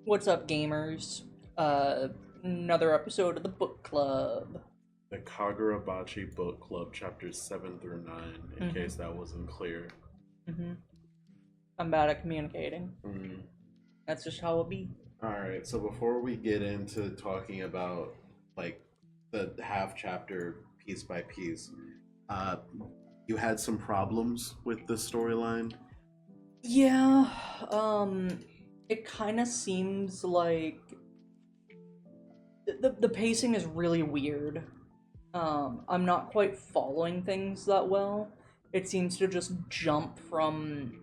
What's up, gamers? Another episode of the book club. The Kagurabachi Book Club, chapters 7 through 9, in Mm-hmm. case that wasn't clear. Mm-hmm. I'm bad at communicating. Mm. That's just how it be. Alright, so before we get into talking about, like, the half chapter piece by piece, uh, you had some problems with the storyline? Yeah, it kind of seems like the pacing is really weird. I'm not quite following things that well. It seems to just jump from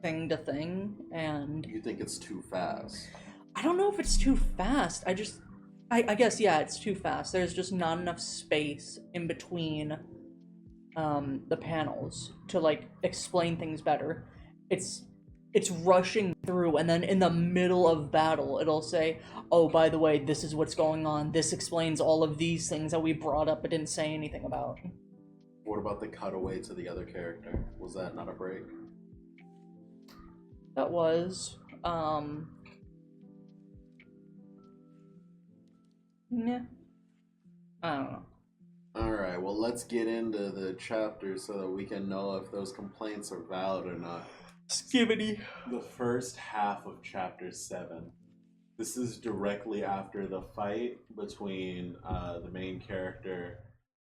thing to thing, and You think it's too fast? I don't know if it's too fast. I guess, yeah, it's too fast. There's just not enough space in between the panels to, like, explain things better. It's rushing through, and then in the middle of battle, it'll say, oh, by the way, this is what's going on. This explains all of these things that we brought up but didn't say anything about. What about the cutaway to the other character? Was that not a break? That was, yeah, I don't know. Alright, well, let's get into the chapter so that we can know if those complaints are valid or not. Skibbity. The first half of chapter 7. This is directly after the fight between the main character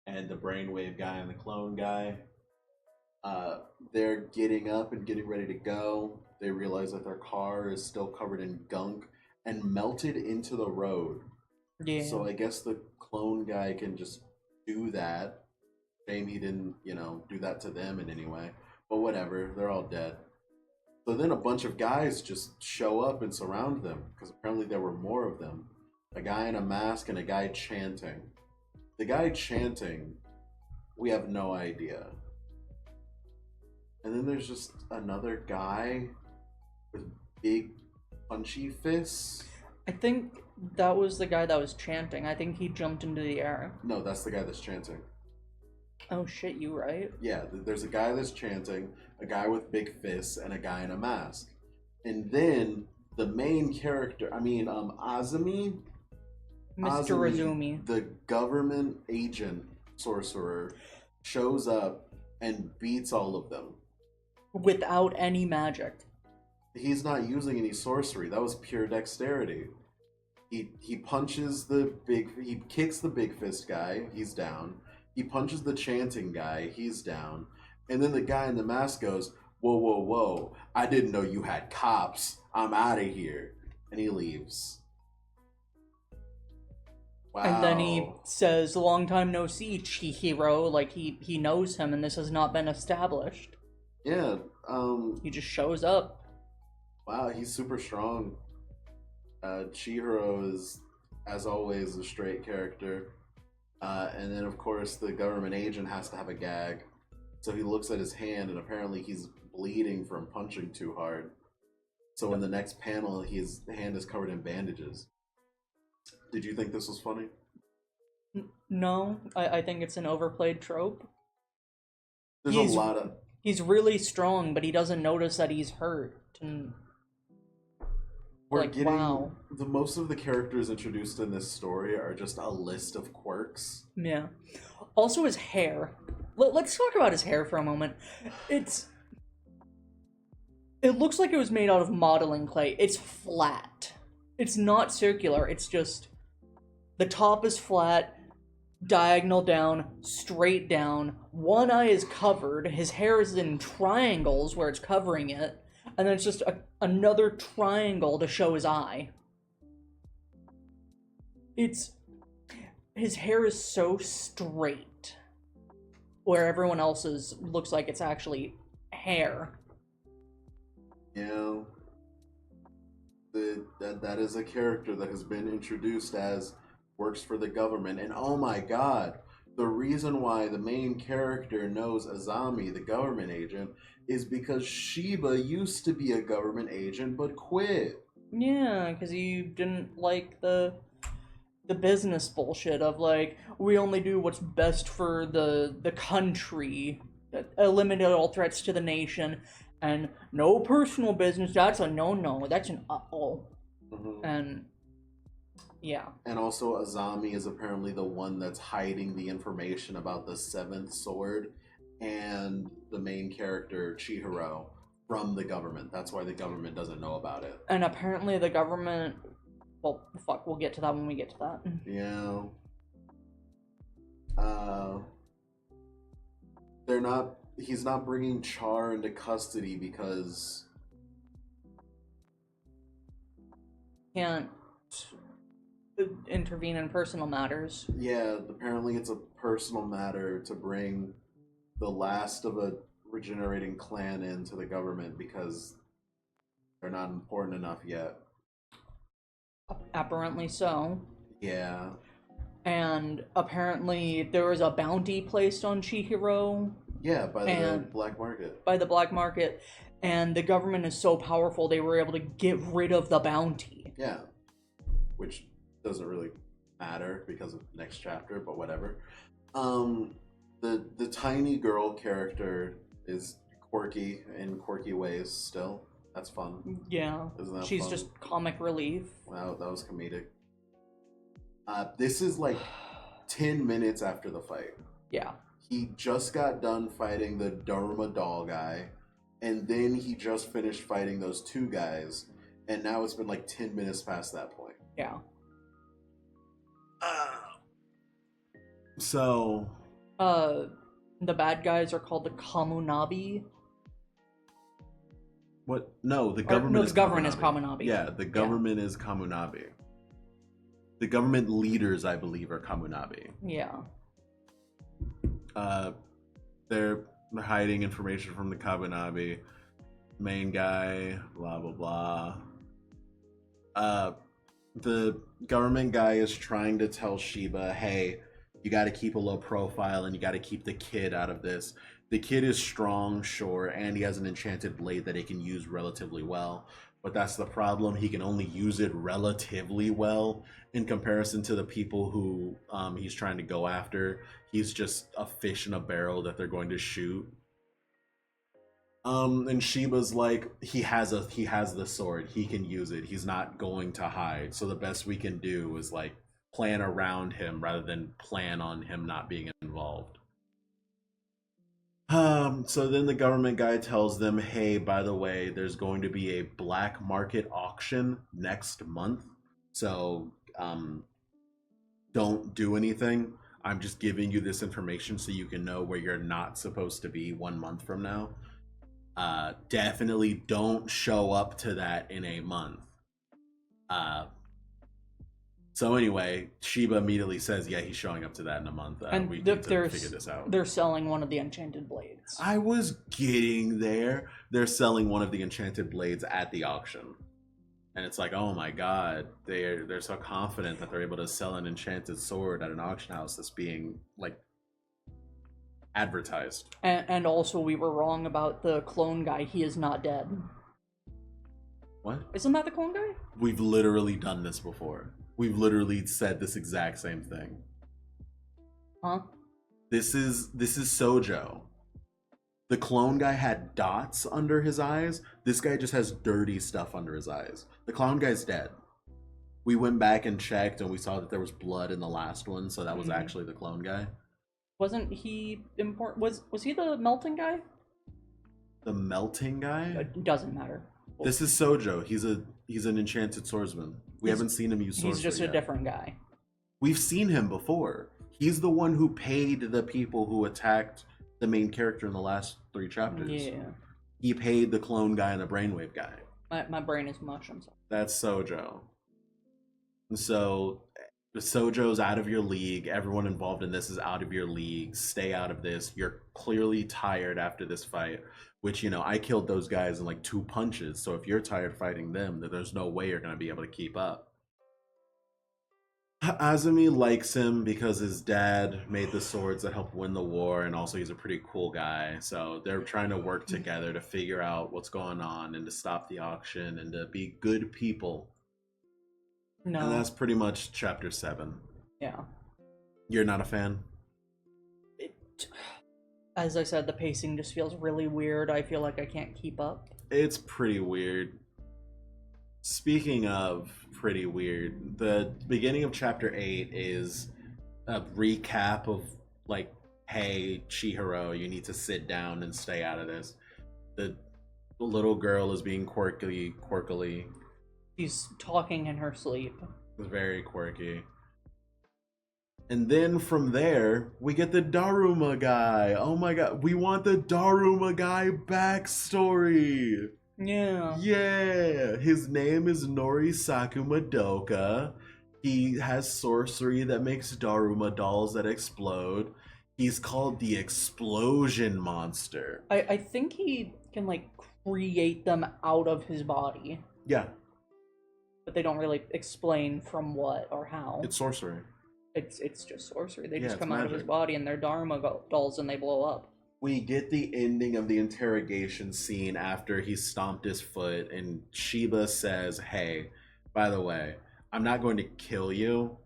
and the brainwave guy and the clone guy. They're getting up and getting ready to go. They realize that their car is still covered in gunk and melted into the road. Yeah. So I guess the clone guy can just do that. Shame he didn't, do that to them in any way. But whatever, they're all dead. So then a bunch of guys just show up and surround them, because apparently there were more of them. A guy in a mask and a guy chanting. The guy chanting, we have no idea. And then there's just another guy with big punchy fists. I think that was the guy that was chanting. I think he jumped into the air. No, that's the guy that's chanting. Oh shit, you right? Yeah, there's a guy that's chanting, a guy with big fists, and a guy in a mask. And then the main character, Azumi, Mr. Razumi. the government agent sorcerer, shows up and beats all of them. Without any magic. He's not using any sorcery. That was pure dexterity. He punches he kicks the big fist guy, he's down. He punches the chanting guy, he's down. And then the guy in the mask goes, whoa, whoa, whoa, I didn't know you had cops. I'm out of here. And he leaves. Wow. And then he says, long time no see, Chihiro, like he knows him and this has not been established. Yeah, He just shows up. wow, he's super strong. Chihiro is, as always, a straight character. And then, of course, the government agent has to have a gag. So he looks at his hand, and apparently he's bleeding from punching too hard. So in the next panel, his hand is covered in bandages. Did you think this was funny? No, I think it's an overplayed trope. There's a lot of... He's really strong, but he doesn't notice that he's hurt. And We're getting... wow. The most of the characters introduced in this story are just a list of quirks. Yeah. Also his hair. Let's talk about his hair for a moment. It looks like it was made out of modeling clay. It's flat. It's not circular. It's just... The top is flat, diagonal down, straight down. One eye is covered. His hair is in triangles where it's covering it. And then it's just another triangle to show his eye. His hair is so straight, where everyone else's looks like it's actually hair. Yeah. That is a character that has been introduced as works for the government. And oh my god, the reason why the main character knows Azami, the government agent, is because Shiba used to be a government agent but quit. Yeah, because he didn't like the business bullshit of, like, we only do what's best for the country, eliminate all threats to the nation, and no personal business. That's a no-no. That's an uh-oh. And yeah. And also Azami is apparently the one that's hiding the information about the seventh sword and the main character Chihiro from the government. That's why the government doesn't know about it. And apparently the government, well, fuck, we'll get to that when we get to that. Yeah. He's not bringing Char into custody because can't intervene in personal matters. Yeah, apparently it's a personal matter to bring the last of a regenerating clan into the government because they're not important enough yet. Apparently so. Yeah. And apparently there was a bounty placed on Chihiro. Yeah, by the black market. By the black market. And the government is so powerful they were able to get rid of the bounty. Yeah. Which doesn't really matter because of the next chapter, but whatever. The tiny girl character is quirky in quirky ways still. That's fun. Yeah. Isn't that She's fun? just comic relief. Wow, that was comedic. This is like 10 minutes after the fight. Yeah. He just got done fighting the Dharma doll guy, and then he just finished fighting those two guys, and now it's been like 10 minutes past that point. Yeah. So... the bad guys are called the Kamunabi. What? No, the government. The government is Kamunabi. Yeah, the government is Kamunabi. The government leaders, I believe, are Kamunabi. Yeah. They're hiding information from the Kamunabi. Main guy, blah blah blah. The government guy is trying to tell Shiba, hey, you got to keep a low profile and you got to keep the kid out of this. The kid is strong, sure, and he has an enchanted blade that he can use relatively well. But that's the problem. He can only use it relatively well in comparison to the people who he's trying to go after. He's just a fish in a barrel that they're going to shoot. And Shiba's like, he has the sword. He can use it. He's not going to hide. So the best we can do is like plan around him rather than plan on him not being involved. So then the government guy tells them, hey, by the way, there's going to be a black market auction next month. So don't do anything. I'm just giving you this information so you can know where you're not supposed to be 1 month from now. Definitely don't show up to that in a month. So anyway, Shiba immediately says, yeah, he's showing up to that in a month. And we need to figure this out. They're selling one of the enchanted blades. I was getting there. They're selling one of the enchanted blades at the auction. And it's like, oh my god, they're so confident that they're able to sell an enchanted sword at an auction house that's being, like, advertised. And also we were wrong about the clone guy. He is not dead. What? Isn't that the clone guy? We've literally done this before. We've literally said this exact same thing. Huh? This is Sojo. The clone guy had dots under his eyes. This guy just has dirty stuff under his eyes. The clown guy's dead. We went back and checked and we saw that there was blood in the last one, so that was actually the clone guy. Wasn't he important? Was he the melting guy? The melting guy? It doesn't matter. This is Sojo. He's an enchanted swordsman. We haven't seen him use swords. He's just a different guy. We've seen him before. He's the one who paid the people who attacked the main character in the last 3 chapters. Yeah. He paid the clone guy and the brainwave guy. My brain is mush, I'm sorry. That's Sojo. So Sojo's out of your league. Everyone involved in this is out of your league. Stay out of this. You're clearly tired after this fight, which, you know, I killed those guys in like 2 punches. So if you're tired fighting them, then there's no way you're going to be able to keep up. Azumi likes him because his dad made the swords that helped win the war, and also he's a pretty cool guy. So they're trying to work together to figure out what's going on and to stop the auction and to be good people. No. And that's pretty much chapter 7. Yeah. You're not a fan? As I said, the pacing just feels really weird. I feel like I can't keep up. It's pretty weird. Speaking of pretty weird. The beginning of chapter 8 is a recap of like, hey, Chihiro, you need to sit down and stay out of this. The little girl is being quirkily. She's talking in her sleep. Very quirky. And then from there, we get the Daruma guy. Oh my god, we want the Daruma guy backstory. Yeah. Yeah, his name is Norisaku Madoka. He has sorcery that makes Daruma dolls that explode. He's called the Explosion Monster. I think he can, like, create them out of his body. Yeah. But they don't really explain from what or how. It's sorcery. It's just sorcery. They Yeah, just come it's out of his magic. body and they're Dharma dolls and they blow up. We get the ending of the interrogation scene after he stomped his foot, and Shiba says, hey, by the way, I'm not going to kill you.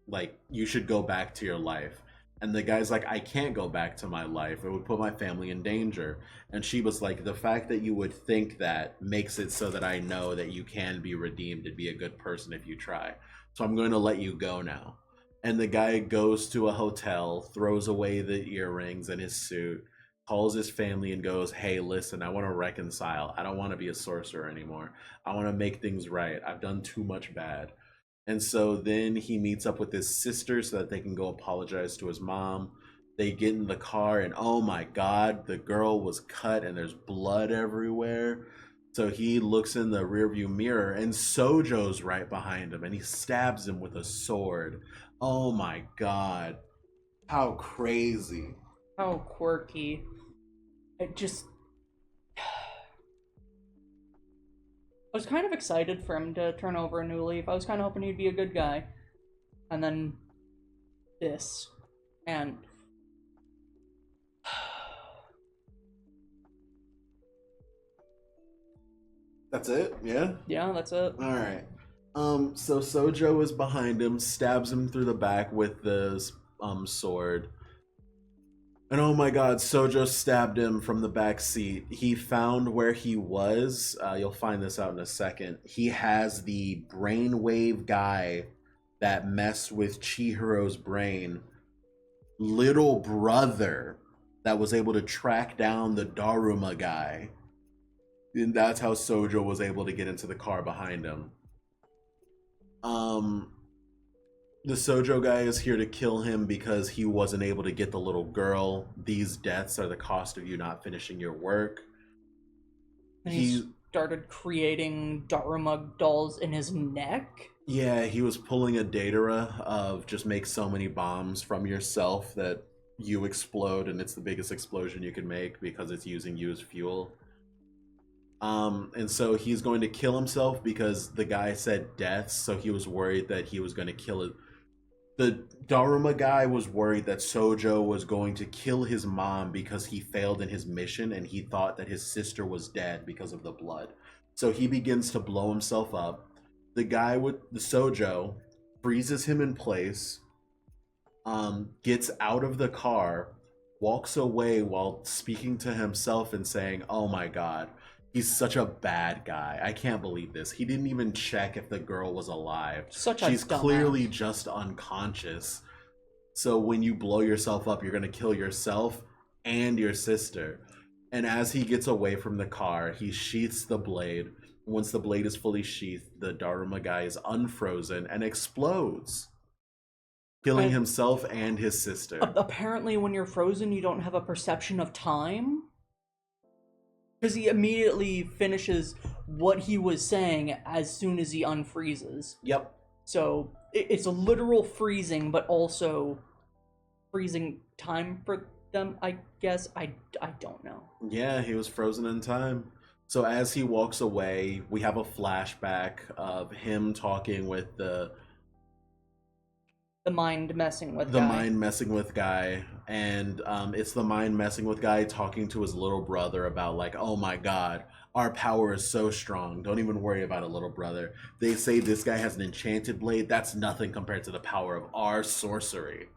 Like, you should go back to your life. And the guy's like, I can't go back to my life. It would put my family in danger. And Shiba's like, the fact that you would think that makes it so that I know that you can be redeemed and be a good person if you try. So I'm going to let you go now. And the guy goes to a hotel, throws away the earrings and his suit, calls his family and goes, hey, listen, I want to reconcile. I don't want to be a sorcerer anymore. I want to make things right. I've done too much bad. And so then he meets up with his sister so that they can go apologize to his mom. They get in the car and oh my god, the girl was cut and there's blood everywhere. So he looks in the rearview mirror and Sojo's right behind him and he stabs him with a sword. Oh my god. How crazy. How quirky. It just... I was kind of excited for him to turn over a new leaf. I was kind of hoping he'd be a good guy. And then... this. And... That's it? Yeah? yeah, that's it. Alright. So Sojo is behind him, stabs him through the back with the sword. And oh my god, Sojo stabbed him from the back seat. He found where he was. You'll find this out in a second. He has the brainwave guy that messed with Chihiro's brain. Little brother that was able to track down the Daruma guy. And that's how Sojo was able to get into the car behind him. The Sojo guy is here to kill him because he wasn't able to get the little girl. These deaths are the cost of you not finishing your work. And he started creating Dharma dolls in his neck? Yeah, he was pulling a Datara of just make so many bombs from yourself that you explode, and it's the biggest explosion you can make because it's using you as fuel. And so he's going to kill himself because the guy said deaths, so he was worried that he was going to kill it. The Daruma guy was worried that Sojo was going to kill his mom because he failed in his mission and he thought that his sister was dead because of the blood. So he begins to blow himself up. The guy with the Sojo freezes him in place, gets out of the car, walks away while speaking to himself and saying, oh my god, he's such a bad guy. I can't believe this. He didn't even check if the girl was alive. She's clearly just unconscious. So when you blow yourself up, you're going to kill yourself and your sister. And as he gets away from the car, he sheaths the blade. Once the blade is fully sheathed, the Daruma guy is unfrozen and explodes, killing himself and his sister. Apparently when you're frozen, you don't have a perception of time? Because he immediately finishes what he was saying as soon as he unfreezes. Yep. So it's a literal freezing, but also freezing time for them, I guess. I don't know. Yeah, he was frozen in time. So as he walks away, we have a flashback of him talking with the mind messing with guy, and it's the mind messing with guy talking to his little brother about like, oh my god, our power is so strong, don't even worry about it, little brother. They say this guy has an enchanted blade. That's nothing compared to the power of our sorcery.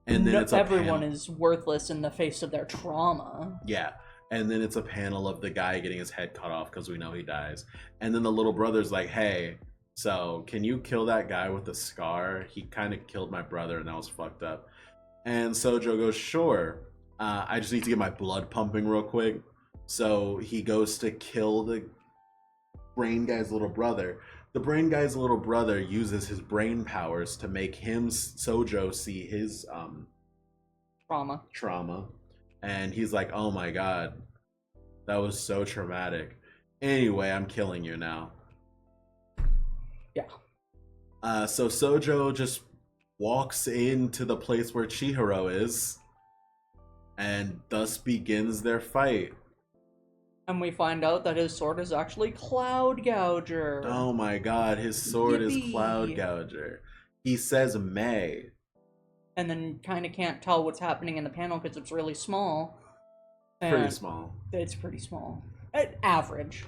And then everyone is worthless in the face of their trauma. Yeah. And then it's a panel of the guy getting his head cut off because we know he dies. And then the little brother's like, hey, So can you kill that guy with the scar? He kind of killed my brother, and that was fucked up. And Sojo goes, sure. I just need to get my blood pumping real quick. So he goes to kill the brain guy's little brother. The brain guy's little brother uses his brain powers to make him, Sojo, see his trauma. And he's like, oh my god, that was so traumatic. Anyway, I'm killing you now. Yeah. So Sojo just walks into the place where Chihiro is, and thus begins their fight. And we find out that his sword is actually Cloud Gouger. Oh my god, his sword Yippee. is Cloud Gouger. He says May. And then kind of can't tell what's happening in the panel because it's really small. Pretty small. It's pretty small. Average.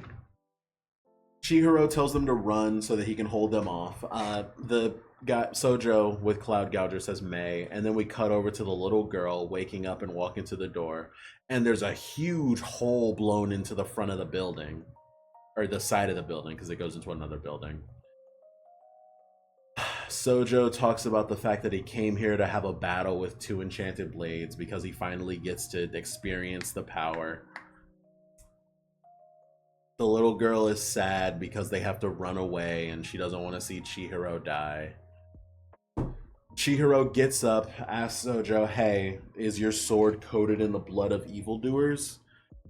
Chihiro tells them to run so that he can hold them off. The guy, Sojo with Cloud Gouger, says May, and then we cut over to the little girl waking up and walking to the door, and there's a huge hole blown into the front of the building, or the side of the building, because it goes into another building. Sojo talks about the fact that he came here to have a battle with 2 enchanted blades because he finally gets to experience the power. The little girl is sad because they have to run away and she doesn't want to see Chihiro die. Chihiro gets up, asks Sojo, hey, is your sword coated in the blood of evildoers?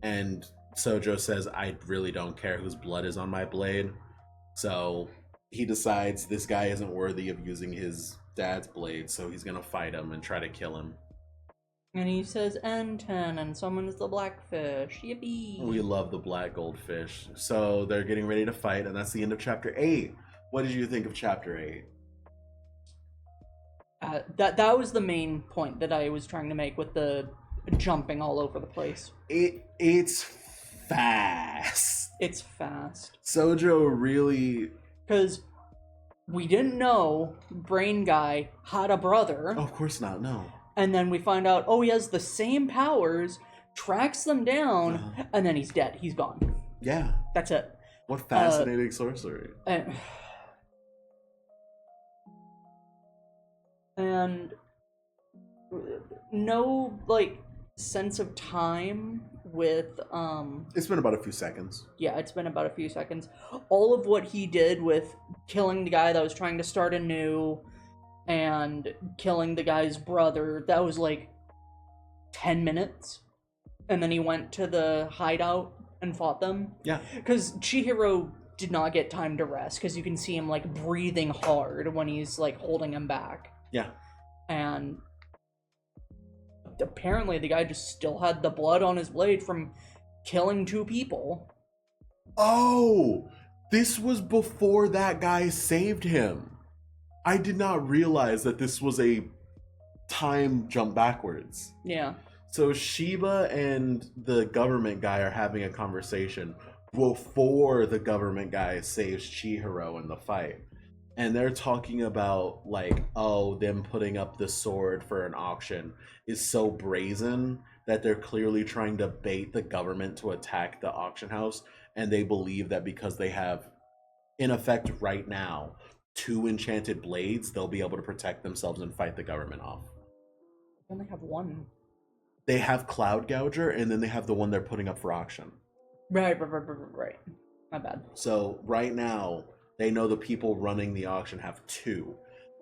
And Sojo says, I really don't care whose blood is on my blade. So he decides this guy isn't worthy of using his dad's blade, so he's gonna fight him and try to kill him. And he says N10 and summons the blackfish. Yippee! We love the black goldfish. So they're getting ready to fight, and that's the end of chapter 8. What did you think of chapter 8? That was the main point that I was trying to make with the jumping all over the place. It's fast. It's fast. Sojo really... Because we didn't know Brain Guy had a brother. Oh, of course not, no. And then we find out, oh, he has the same powers, tracks them down, and then he's dead. He's gone. Yeah. That's it. What fascinating sorcery. And no, like, sense of time with, It's been about a few seconds. Yeah, it's been about a few seconds. All of what he did with killing the guy that was trying to start anew and killing the guy's brother, that was like 10 minutes. And then he went to the hideout and fought them. Yeah. Because Chihiro did not get time to rest, because you can see him like breathing hard when he's like holding him back. Yeah. And apparently the guy just still had the blood on his blade from killing 2 people. Oh! This was before that guy saved him. I did not realize that this was a time jump backwards. Yeah. So Shiba and the government guy are having a conversation before the government guy saves Chihiro in the fight. And they're talking about, like, oh, them putting up the sword for an auction is so brazen that they're clearly trying to bait the government to attack the auction house. And they believe that because they have, in effect right now, 2 enchanted blades, they'll be able to protect themselves and fight the government off. They only have 1. They have Cloud Gouger, and then they have the one they're putting up for auction. Right. My bad. So right now, they know the people running the auction have 2.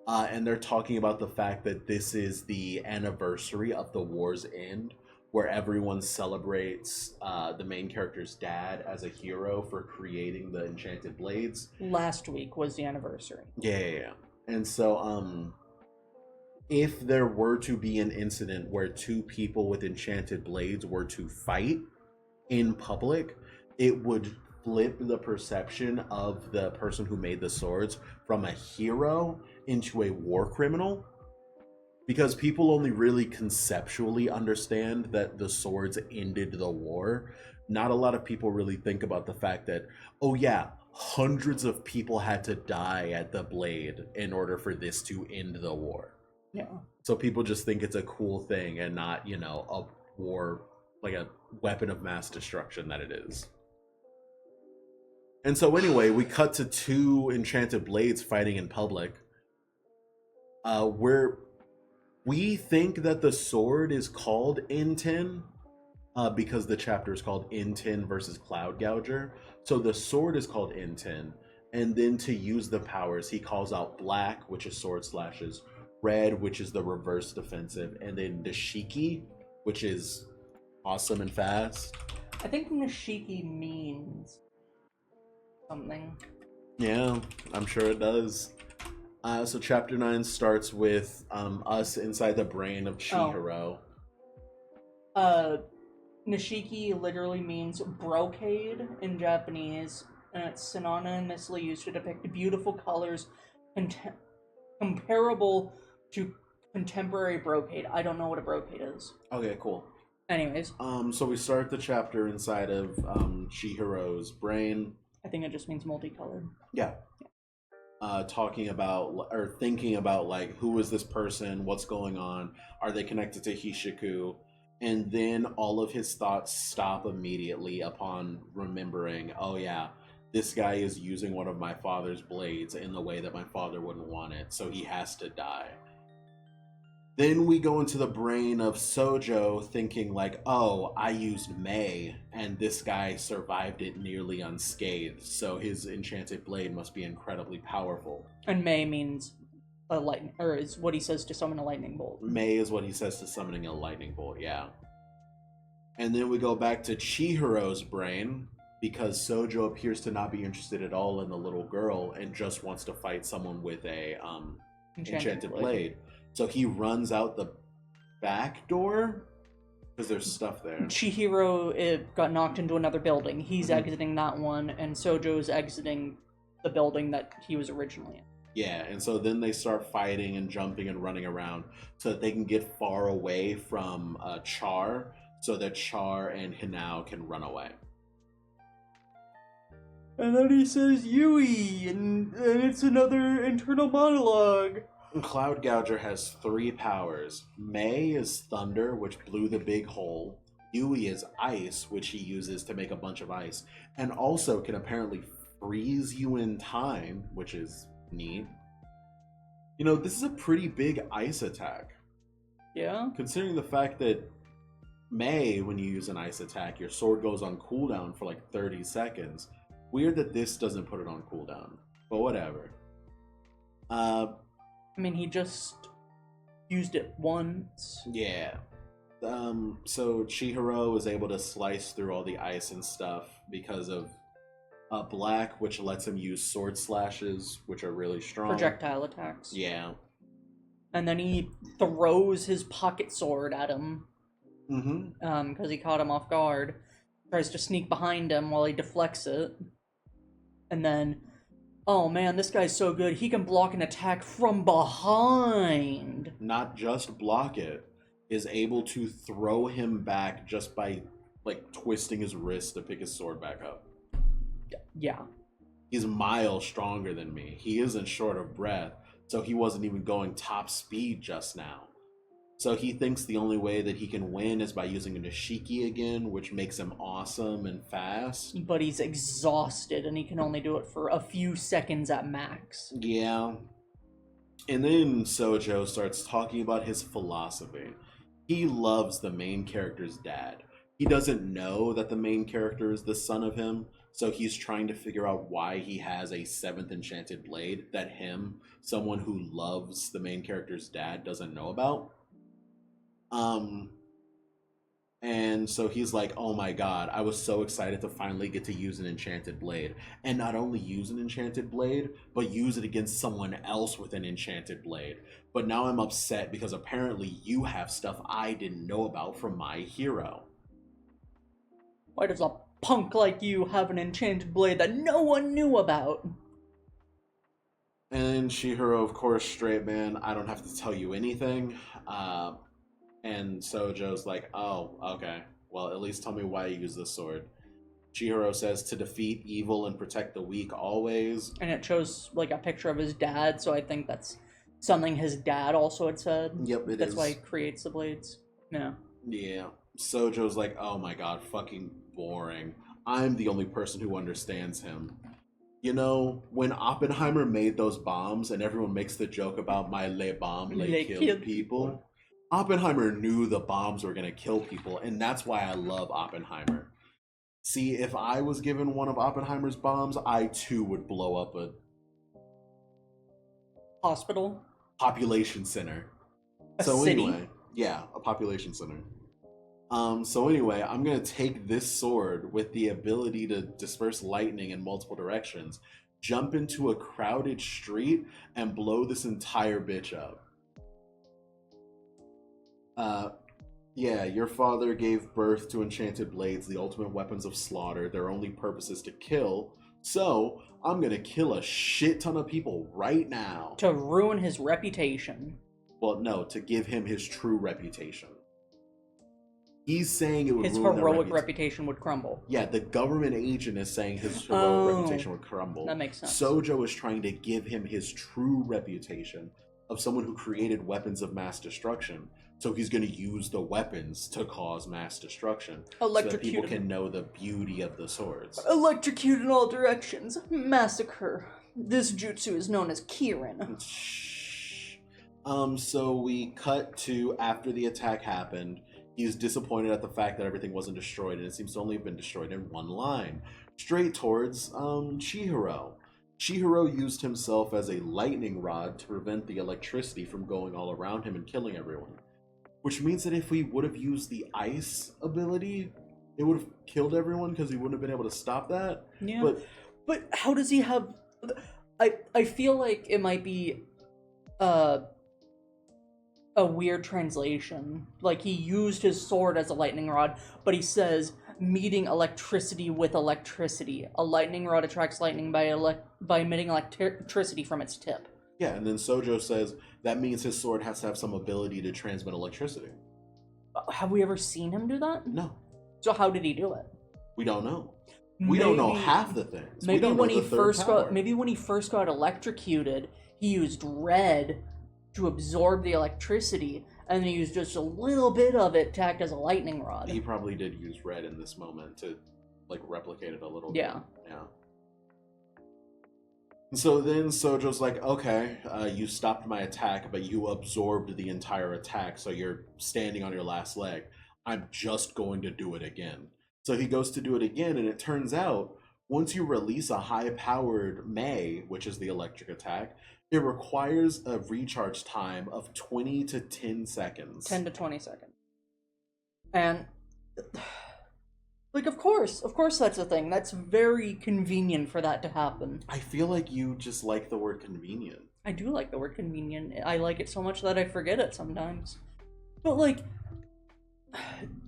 And they're talking about the fact that this is the anniversary of the war's end, where everyone celebrates the main character's dad as a hero for creating the enchanted blades. Last week was the anniversary. Yeah. And so, if there were to be an incident where 2 people with enchanted blades were to fight in public, it would flip the perception of the person who made the swords from a hero into a war criminal. Because people only really conceptually understand that the swords ended the war. Not a lot of people really think about the fact that, oh yeah, hundreds of people had to die at the blade in order for this to end the war. Yeah. So people just think it's a cool thing and not, you know, a war, like a weapon of mass destruction that it is. And so anyway, we cut to two enchanted blades fighting in public. Where we think that the sword is called N10 because the chapter is called N10 versus Cloud Gouger. So the sword is called N10. And then to use the powers, he calls out black, which is sword slashes, red, which is the reverse defensive, and then Dashiki, which is awesome and fast. I think Nishiki means something. Yeah, I'm sure it does. So chapter 9 starts with us inside the brain of Chihiro. Nishiki literally means brocade in Japanese, and it's synonymously used to depict beautiful colors comparable to contemporary brocade. I don't know what a brocade is. Okay, cool. Anyways. So we start the chapter inside of Chihiro's brain. I think it just means multicolored. Yeah. Talking about or thinking about like, who is this person? What's going on? Are they connected to Hishiku? And then all of his thoughts stop immediately upon remembering, oh yeah, this guy is using one of my father's blades in the way that my father wouldn't want it, so he has to die. Then we go into the brain of Sojo thinking like, oh, I used Mei, and this guy survived it nearly unscathed, so his enchanted blade must be incredibly powerful. And Mei means a lightning, or is what he says to summon a lightning bolt. Mei is what he says to summoning a lightning bolt, yeah. And then we go back to Chihiro's brain, because Sojo appears to not be interested at all in the little girl and just wants to fight someone with a enchanted blade. So he runs out the back door because there's stuff there. Chihiro got knocked into another building. He's exiting that one, and Sojo's exiting the building that he was originally in. Yeah, and so then they start fighting and jumping and running around so that they can get far away from Char, so that Char and Hinao can run away. And then he says Yui, and it's another internal monologue. Cloud Gouger has 3 powers. Mei is thunder, which blew the big hole. Yui is ice, which he uses to make a bunch of ice, and also can apparently freeze you in time, which is neat. You know, this is a pretty big ice attack. Yeah? Considering the fact that Mei, when you use an ice attack, your sword goes on cooldown for like 30 seconds. Weird that this doesn't put it on cooldown, but whatever. I mean, he just used it once. Yeah. So Chihiro is able to slice through all the ice and stuff because of black, which lets him use sword slashes, which are really strong. Projectile attacks. Yeah. And then he throws his pocket sword at him. Mm-hmm. Because he caught him off guard. Tries to sneak behind him while he deflects it. And then, oh man, this guy's so good. He can block an attack from behind. Not just block it, is able to throw him back just by, like, twisting his wrist to pick his sword back up. Yeah. He's miles stronger than me. He isn't short of breath, so he wasn't even going top speed just now. So he thinks the only way that he can win is by using a Nishiki again, which makes him awesome and fast. But he's exhausted, and he can only do it for a few seconds at max. Yeah. And then Sojo starts talking about his philosophy. He loves the main character's dad. He doesn't know that the main character is the son of him, so he's trying to figure out why he has a 7th enchanted blade that him, someone who loves the main character's dad, doesn't know about. And so he's like, oh my god, I was so excited to finally get to use an enchanted blade. And not only use an enchanted blade, but use it against someone else with an enchanted blade. But now I'm upset because apparently you have stuff I didn't know about from my hero. Why does a punk like you have an enchanted blade that no one knew about? And Chihiro, of course, straight man, I don't have to tell you anything. And Sojo's like, oh, okay. Well, at least tell me why you use this sword. Chihiro says, to defeat evil and protect the weak always. And it shows, like, a picture of his dad, so I think that's something his dad also had said. Yep, it is. That's why he creates the blades. Yeah. Yeah. Sojo's like, oh my god, fucking boring. I'm the only person who understands him. You know, when Oppenheimer made those bombs and everyone makes the joke about my les bombs, They killed killed people, Oppenheimer knew the bombs were going to kill people, and that's why I love Oppenheimer. See, if I was given one of Oppenheimer's bombs, I too would blow up a hospital, population center. a So city. anyway, yeah, a population center. So anyway, I'm gonna take this sword with the ability to disperse lightning in multiple directions, jump into a crowded street, and blow this entire bitch up. Uh, yeah, your father gave birth to enchanted blades, the ultimate weapons of slaughter. Their only purpose is to kill. So I'm gonna kill a shit ton of people right now. To ruin his reputation. Well, no, to give him his true reputation. He's saying it would His ruin their heroic reputation would crumble. Yeah, the government agent is saying his heroic reputation would crumble. That makes sense. Sojo is trying to give him his true reputation of someone who created weapons of mass destruction. So he's going to use the weapons to cause mass destruction. So that people can know the beauty of the swords. Electrocute in all directions. Massacre. This jutsu is known as Kirin. So we cut to after the attack happened. He's disappointed at the fact that everything wasn't destroyed, and it seems to only have been destroyed in one line. Straight towards Chihiro. Chihiro used himself as a lightning rod to prevent the electricity from going all around him and killing everyone. Which means that if we would have used the ice ability, it would have killed everyone because he wouldn't have been able to stop that. Yeah. But how does he have... I feel like it might be... a weird translation. Like, he used his sword as a lightning rod, but he says meeting electricity with electricity. A lightning rod attracts lightning by emitting electricity from its tip. Yeah, and then Sojo says that means his sword has to have some ability to transmit electricity. Have we ever seen him do that? No. So how did he do it? We don't know. We don't know half the things. Maybe when he first got electrocuted, he used red to absorb the electricity, and then he used just a little bit of it to act as a lightning rod. He probably did use red in this moment to, like, replicate it a little bit. Yeah. So then Sojo's like, okay, you stopped my attack, but you absorbed the entire attack, so you're standing on your last leg. I'm just going to do it again. So he goes to do it again, and it turns out, once you release a high-powered Mei, which is the electric attack, it requires a recharge time of 20 to 10 seconds. 10 to 20 seconds. And, like, of course that's a thing. That's very convenient for that to happen. I feel like you just like the word convenient. I do like the word convenient. I like it so much that I forget it sometimes. But, like,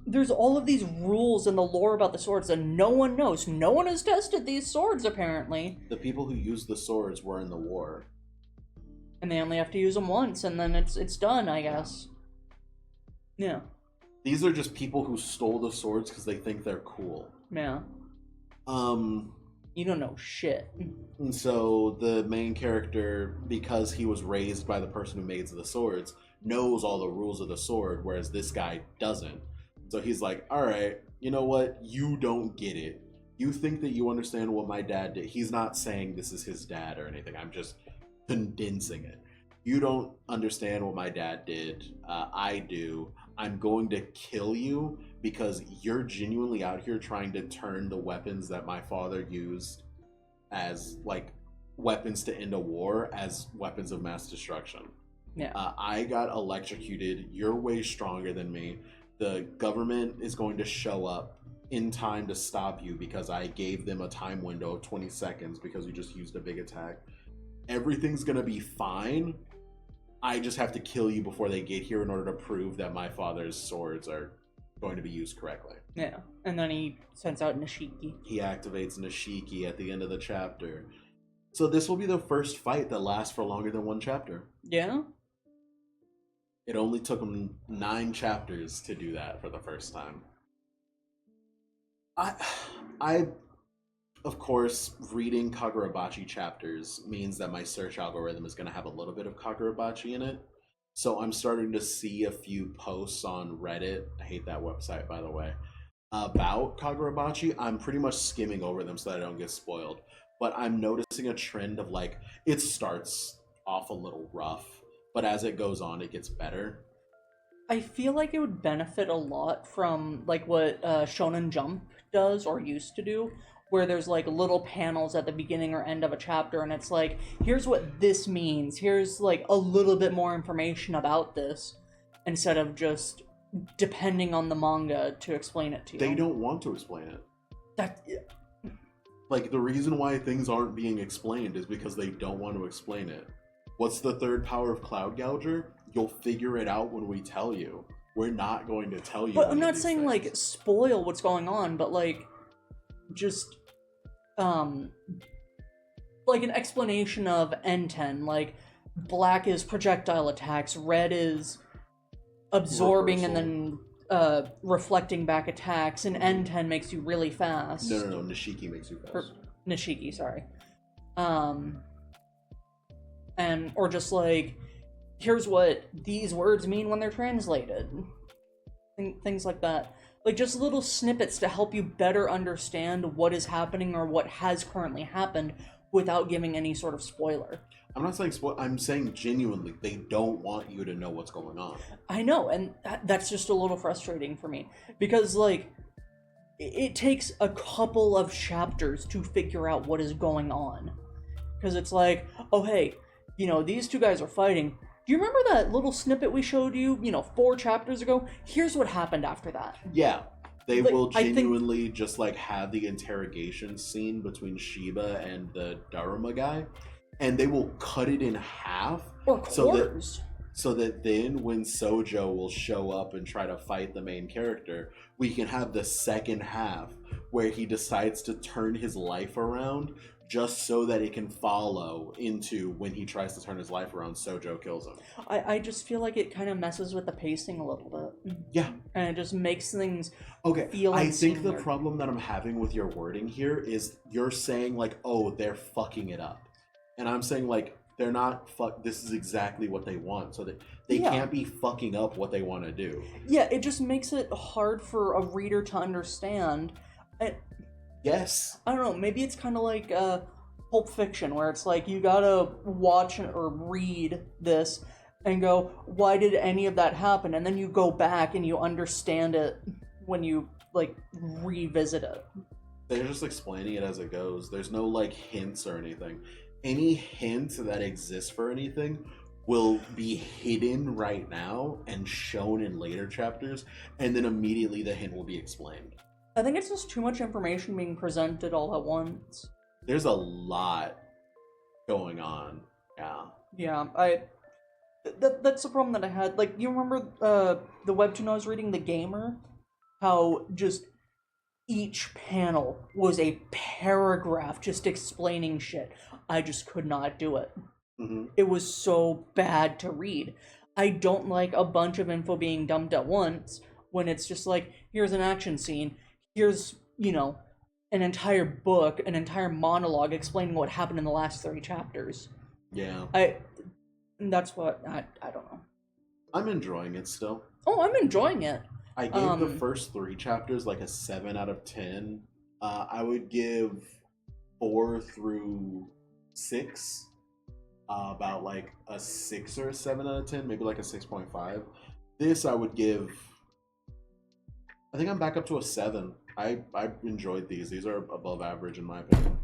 there's all of these rules in the lore about the swords that no one knows. No one has tested these swords, apparently. The people who used the swords were in the war. And they only have to use them once, and then it's done, I guess. Yeah. These are just people who stole the swords because they think they're cool. Yeah. You don't know shit. And so the main character, because he was raised by the person who made the swords, knows all the rules of the sword, whereas this guy doesn't. So he's like, all right, you know what? You don't get it. You think that you understand what my dad did. He's not saying this is his dad or anything. I'm just condensing it. You don't understand what my dad did. I do. I'm going to kill you because you're genuinely out here trying to turn the weapons that my father used as, like, weapons to end a war as weapons of mass destruction. Yeah. I got electrocuted. You're way stronger than me. The government is going to show up in time to stop you because I gave them a time window of 20 seconds because you just used a big attack. Everything's gonna be fine. I just have to kill you before they get here in order to prove that my father's swords are going to be used correctly. Yeah, and then he sends out Nishiki. He activates Nishiki at the end of the chapter. So this will be the first fight that lasts for longer than one chapter. Yeah? It only took him 9 chapters to do that for the first time. I of course, reading Kagurabachi chapters means that my search algorithm is going to have a little bit of Kagurabachi in it. So I'm starting to see a few posts on Reddit. I hate that website, by the way. About Kagurabachi. I'm pretty much skimming over them so that I don't get spoiled. but I'm noticing a trend of like it starts off a little rough, but as it goes on, it gets better. I feel like it would benefit a lot from like what Shonen Jump does or used to do, where there's like little panels at the beginning or end of a chapter, and it's like, here's what this means. Here's like a little bit more information about this, instead of just depending on the manga to explain it to you. They don't want to explain it. That Like, the reason why things aren't being explained is because they don't want to explain it. What's the third power of Cloud Gouger? You'll figure it out when we tell you. We're not going to tell you. But I'm not these saying things. like spoil what's going on, but like just like an explanation of N10, like black is projectile attacks, red is absorbing and then reflecting back attacks, and N10 makes you really fast. No, Nishiki makes you fast. Or Nishiki, sorry. And or just like, here's what these words mean when they're translated. Things like that. Like just little snippets to help you better understand what is happening or what has currently happened without giving any sort of spoiler. I'm not saying I'm saying genuinely, they don't want you to know what's going on. I know, and that's just a little frustrating for me. Because, like, it takes a couple of chapters to figure out what is going on. Because it's like, oh hey, you know, these two guys are fighting. Do you remember that little snippet we showed you, 4 chapters ago? Here's what happened after that. Yeah. They Like, will genuinely just like have the interrogation scene between Shiba and the Daruma guy, and they will cut it in half Or quarters. so that then when Sojo will show up and try to fight the main character, we can have the second half where he decides to turn his life around just so that it can follow into when he tries to turn his life around, Sojo kills him. I just feel like it kind of messes with the pacing a little bit. Yeah. And it just makes things Okay, feel I think the similar. problem that I'm having with your wording here is you're saying like, oh, they're fucking it up. And I'm saying like, they're not this is exactly what they want, so that they can't be fucking up what they want to do. Yeah, it just makes it hard for a reader to understand. Yes. I don't know, maybe it's kind of like Pulp Fiction, where it's like you gotta watch or read this and go, why did any of that happen? And then you go back and you understand it when you, like, revisit it. They're just explaining it as it goes. There's no, like, hints or anything. Any hint that exists for anything will be hidden right now and shown in later chapters, and then immediately the hint will be explained. I think it's just too much information being presented all at once. There's a lot going on. Yeah, that's the problem that I had. Like, you remember the webtoon I was reading, The Gamer? How just each panel was a paragraph just explaining shit. I just could not do it. Mm-hmm. It was so bad to read. I don't like a bunch of info being dumped at once when it's just like, here's an action scene, here's, an entire book, an entire monologue explaining what happened in the last 3 chapters. Yeah. That's what, I don't know. I'm enjoying it still. Oh, I'm enjoying it. I gave the first 3 chapters like a 7 out of 10. I would give 4 through 6 about like a 6 or a 7 out of 10, maybe like a 6.5. This I would give, I think I'm back up to a 7. I enjoyed these. These are above average in my opinion.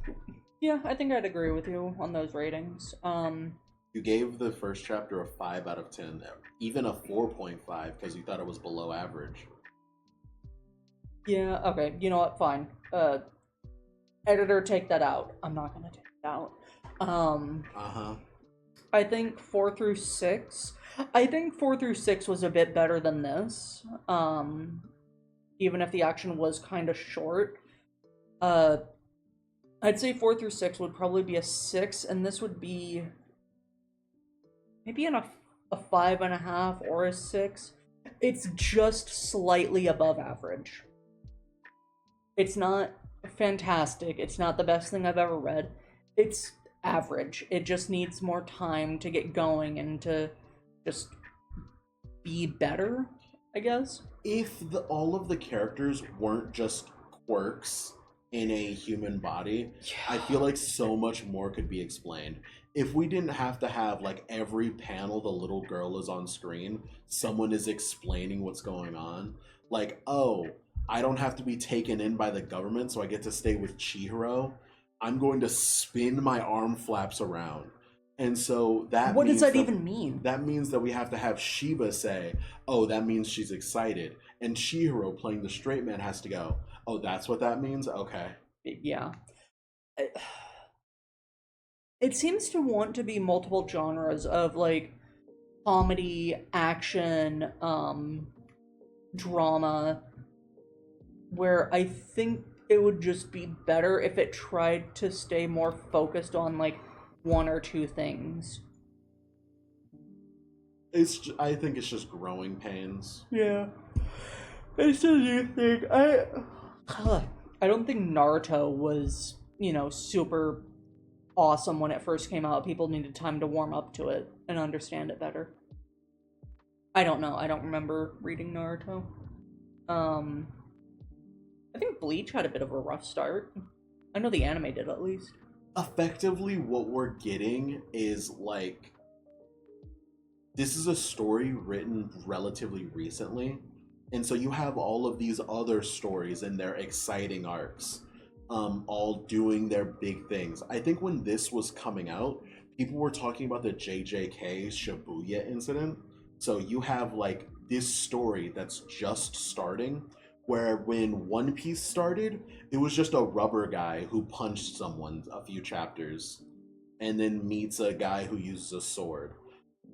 Yeah, I think I'd agree with you on those ratings. You gave the first chapter a 5 out of 10, even a 4.5 because you thought it was below average. Yeah, okay, you know what, fine. Editor, take that out. I'm not gonna take it out. I think 4 through 6. I think 4 through 6 was a bit better than this. Even if the action was kind of short. I'd say 4 through 6 would probably be a 6, and this would be maybe in a 5.5 or a 6. It's just slightly above average. It's not fantastic. It's not the best thing I've ever read. It's average. It just needs more time to get going and to just be better, I guess. If all of the characters weren't just quirks in a human body, Yeah. I feel like so much more could be explained. If we didn't have to have like every panel the little girl is on screen, someone is explaining what's going on. Like, oh, I don't have to be taken in by the government, so I get to stay with Chihiro. I'm going to spin my arm flaps around. And so that What does means that even mean? that means that we have to have Shiba say, "Oh, that means she's excited," and Chihiro playing the straight man has to go, "Oh, that's what that means." Okay. Yeah. It seems to want to be multiple genres of like comedy, action, drama, where I think it would just be better if it tried to stay more focused on like one or two things. I think it's just growing pains. Yeah. I still do think I don't think Naruto was, super awesome when it first came out. People needed time to warm up to it and understand it better. I don't know. I don't remember reading Naruto. I think Bleach had a bit of a rough start. I know the anime did at least. Effectively, what we're getting is like this is a story written relatively recently, and so you have all of these other stories and their exciting arcs, all doing their big things. I think when this was coming out, people were talking about the JJK Shibuya incident. So you have like this story that's just starting, where when One Piece started, it was just a rubber guy who punched someone a few chapters, and then meets a guy who uses a sword.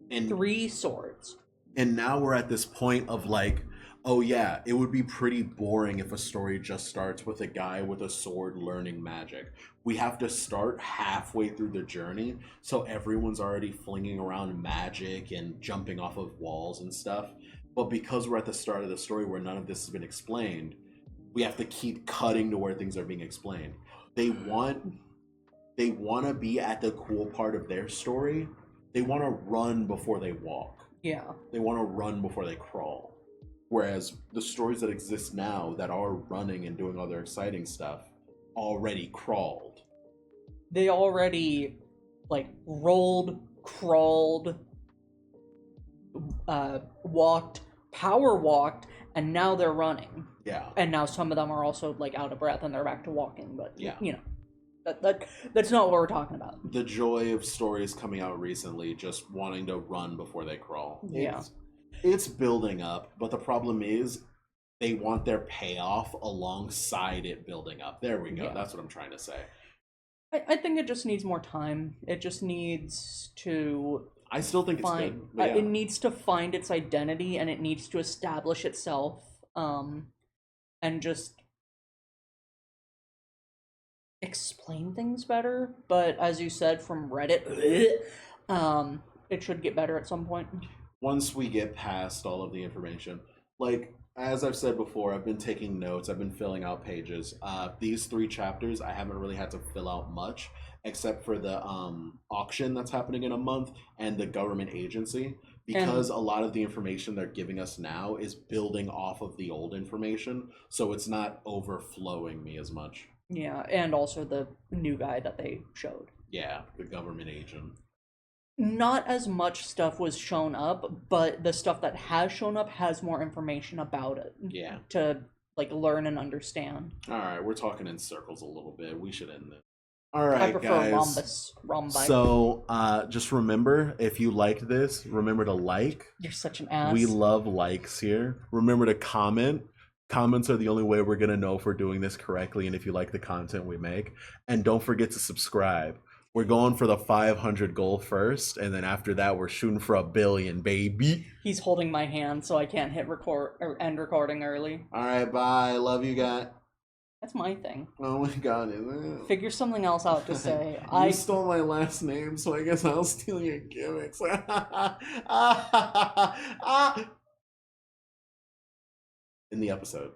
And 3 swords. and now we're at this point of like, oh yeah, it would be pretty boring if a story just starts with a guy with a sword learning magic. We have to start halfway through the journey, so everyone's already flinging around magic and jumping off of walls and stuff. But because we're at the start of the story where none of this has been explained, we have to keep cutting to where things are being explained. They want to be at the cool part of their story. They want to run before they walk. Yeah. They want to run before they crawl. Whereas the stories that exist now that are running and doing other exciting stuff already crawled. They already like rolled, crawled, walked, power walked, and now they're running. Yeah. And now some of them are also like out of breath and they're back to walking, but Yeah. That's not what we're talking about. The joy of stories coming out recently, just wanting to run before they crawl. Yeah. It's building up, but the problem is they want their payoff alongside it building up. There we go. Yeah. That's what I'm trying to say. I think it just needs more time. It just needs to I still think it's find good. But yeah. it needs to find its identity and it needs to establish itself, and just explain things better. But as you said from Reddit, it should get better at some point. Once we get past all of the information, like as I've said before, I've been taking notes, I've been filling out pages. These 3 chapters I haven't really had to fill out much, except for the auction that's happening in a month and the government agency, because a lot of the information they're giving us now is building off of the old information, so it's not overflowing me as much. Yeah, and also the new guy that they showed. Yeah, the government agent. Not as much stuff was shown up, but the stuff that has shown up has more information about it. Yeah. To like learn and understand. All right, we're talking in circles a little bit. We should end this. All right, I prefer guys. rhombi. So, just remember, if you liked this, remember to like. You're such an ass. We love likes here. Remember to comment. Comments are the only way we're gonna know if we're doing this correctly and if you like the content we make. And don't forget to subscribe. We're going for the 500 goal first, and then after that, we're shooting for 1 billion, baby. He's holding my hand, so I can't hit record or end recording early. All right, bye. Love you, guys. That's my thing. Oh my god, is it? Figure something else out to say. You stole my last name, so I guess I'll steal your gimmicks. In the episode.